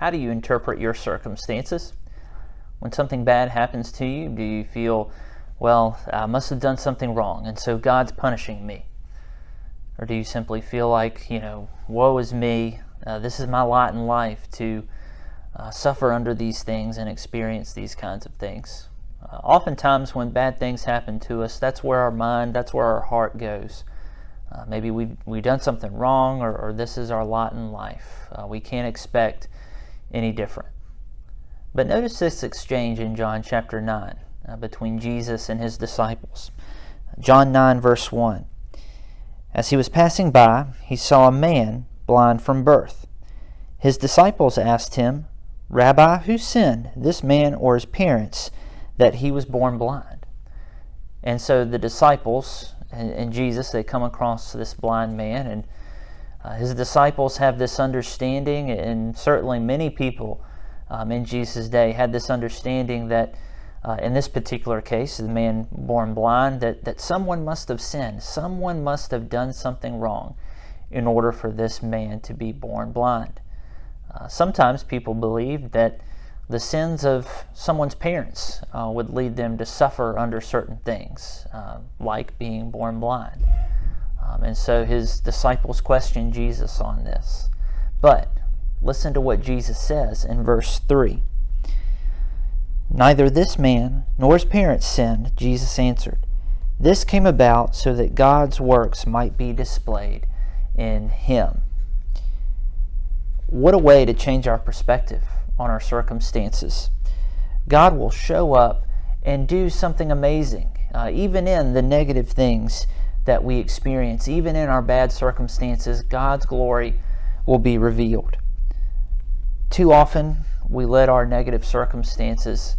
How do you interpret your circumstances? When something bad happens to you, do you feel, well, I must have done something wrong, and so God's punishing me? Or do you simply feel like, woe is me, this is my lot in life to suffer under these things and experience these kinds of things? Oftentimes when bad things happen to us, that's where our mind, that's where our heart goes. Maybe we've done something wrong, or this is our lot in life. We can't expect any different. But notice this exchange in John chapter 9 between Jesus and his disciples. John 9 verse 1. As he was passing by, he saw a man blind from birth. His disciples asked him, "Rabbi, who sinned, this man or his parents, that he was born blind?" And so the disciples and Jesus, they come across this blind man, and his disciples have this understanding, and certainly many people in Jesus' day had this understanding that in this particular case, the man born blind, that someone must have sinned. Someone must have done something wrong in order for this man to be born blind. Sometimes people believe that the sins of someone's parents would lead them to suffer under certain things, like being born blind. And so his disciples questioned Jesus on this. But listen to what Jesus says in verse 3. "Neither this man nor his parents sinned," Jesus answered. "This came about so that God's works might be displayed in him." What a way to change our perspective on our circumstances. God will show up and do something amazing, even in the negative things that we experience, even in our bad circumstances. God's glory will be revealed. Too often, we let our negative circumstances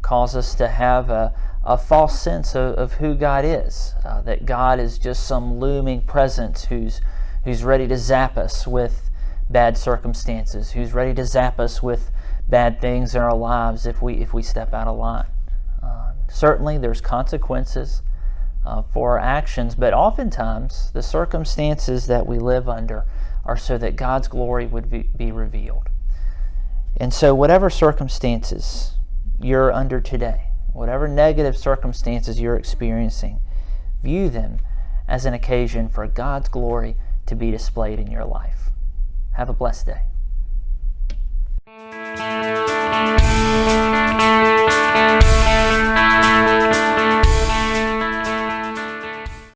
cause us to have a false sense of who God is, that God is just some looming presence who's ready to zap us with bad circumstances, who's ready to zap us with bad things in our lives if we step out of line. Certainly there's consequences for our actions, but oftentimes the circumstances that we live under are so that God's glory would be revealed. And so whatever circumstances you're under today, whatever negative circumstances you're experiencing, view them as an occasion for God's glory to be displayed in your life. Have a blessed day.